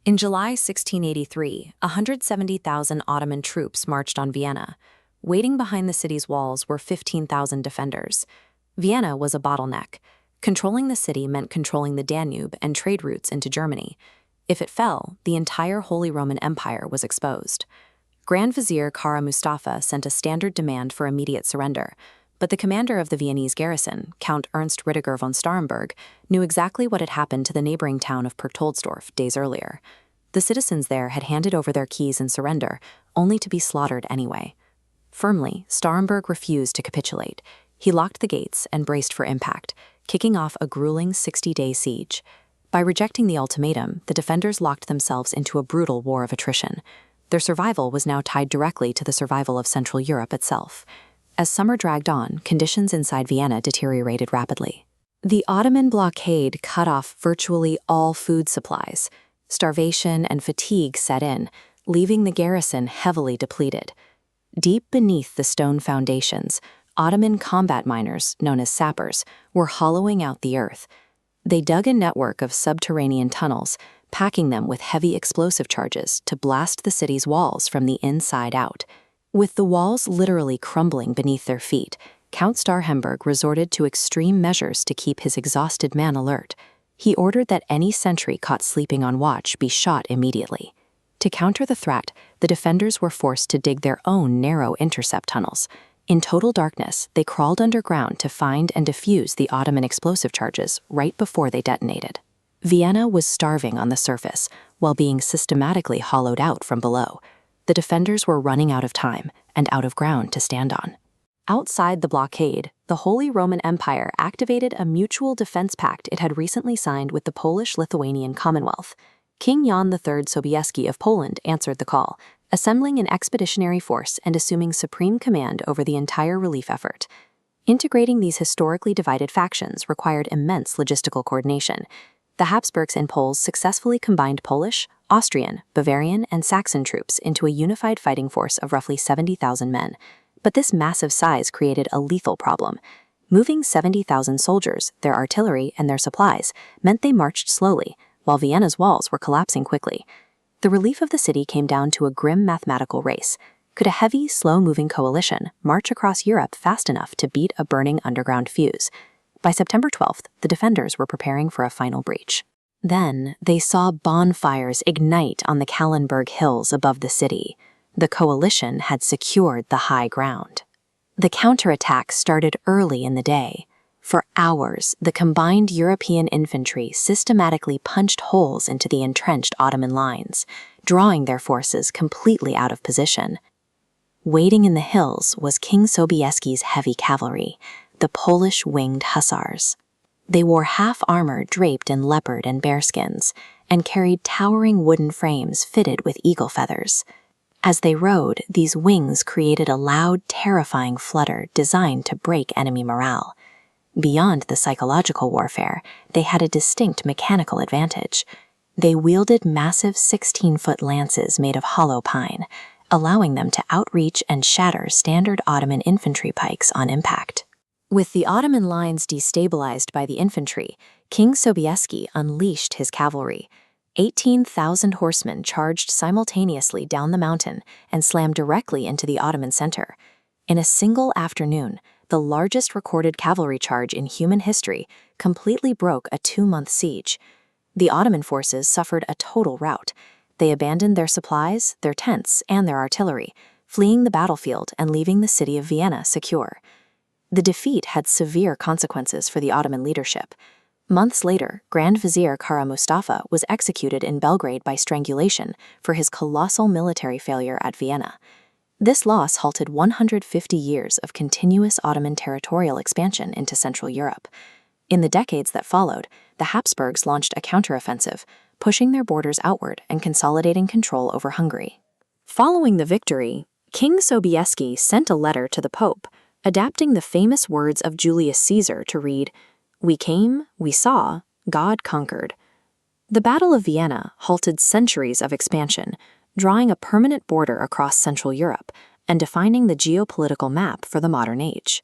In July 1683, 170,000 Ottoman troops marched on Vienna. Waiting behind the city's walls were 15,000 defenders. Vienna was a bottleneck. Controlling the city meant controlling the Danube and trade routes into Germany. If it fell, the entire Holy Roman Empire was exposed. Grand Vizier Kara Mustafa sent a standard demand for immediate surrender, but the commander of the Viennese garrison, Count Ernst Riediger von Starhemberg, knew exactly what had happened to the neighboring town of Perchtoldsdorf days earlier. The citizens there had handed over their keys in surrender, only to be slaughtered anyway. Firmly, Starhemberg refused to capitulate. He locked the gates and braced for impact, kicking off a grueling 60-day siege. By rejecting the ultimatum, the defenders locked themselves into a brutal war of attrition. Their survival was now tied directly to the survival of Central Europe itself. As summer dragged on, conditions inside Vienna deteriorated rapidly. The Ottoman blockade cut off virtually all food supplies. Starvation and fatigue set in, leaving the garrison heavily depleted. Deep beneath the stone foundations, Ottoman combat miners, known as sappers, were hollowing out the earth. They dug a network of subterranean tunnels, packing them with heavy explosive charges to blast the city's walls from the inside out. With the walls literally crumbling beneath their feet, Count Starhemberg resorted to extreme measures to keep his exhausted men alert. He ordered that any sentry caught sleeping on watch be shot immediately. To counter the threat, the defenders were forced to dig their own narrow intercept tunnels. In total darkness, they crawled underground to find and defuse the Ottoman explosive charges right before they detonated. Vienna was starving on the surface, while being systematically hollowed out from below. The defenders were running out of time and out of ground to stand on. Outside the blockade, the Holy Roman Empire activated a mutual defense pact it had recently signed with the Polish-Lithuanian Commonwealth. King Jan III Sobieski of Poland answered the call, assembling an expeditionary force and assuming supreme command over the entire relief effort. Integrating these historically divided factions required immense logistical coordination. The Habsburgs and Poles successfully combined Polish, Austrian, Bavarian, and Saxon troops into a unified fighting force of roughly 70,000 men. But this massive size created a lethal problem. Moving 70,000 soldiers, their artillery, and their supplies meant they marched slowly, while Vienna's walls were collapsing quickly. The relief of the city came down to a grim mathematical race. Could a heavy, slow-moving coalition march across Europe fast enough to beat a burning underground fuse? By September 12th, the defenders were preparing for a final breach. Then, they saw bonfires ignite on the Kahlenberg hills above the city. The coalition had secured the high ground. The counterattack started early in the day. For hours, the combined European infantry systematically punched holes into the entrenched Ottoman lines, drawing their forces completely out of position. Waiting in the hills was King Sobieski's heavy cavalry, the Polish Winged Hussars. They wore half-armor draped in leopard and bearskins, and carried towering wooden frames fitted with eagle feathers. As they rode, these wings created a loud, terrifying flutter designed to break enemy morale. Beyond the psychological warfare, they had a distinct mechanical advantage. They wielded massive 16-foot lances made of hollow pine, allowing them to outreach and shatter standard Ottoman infantry pikes on impact. With the Ottoman lines destabilized by the infantry, King Sobieski unleashed his cavalry. 18,000 horsemen charged simultaneously down the mountain and slammed directly into the Ottoman center. In a single afternoon, the largest recorded cavalry charge in human history completely broke a 2-month siege. The Ottoman forces suffered a total rout. They abandoned their supplies, their tents, and their artillery, fleeing the battlefield and leaving the city of Vienna secure. The defeat had severe consequences for the Ottoman leadership. Months later, Grand Vizier Kara Mustafa was executed in Belgrade by strangulation for his colossal military failure at Vienna. This loss halted 150 years of continuous Ottoman territorial expansion into Central Europe. In the decades that followed, the Habsburgs launched a counteroffensive, pushing their borders outward and consolidating control over Hungary. Following the victory, King Sobieski sent a letter to the Pope, adapting the famous words of Julius Caesar to read, "We came, we saw, God conquered." The Battle of Vienna halted centuries of expansion, drawing a permanent border across Central Europe and defining the geopolitical map for the modern age.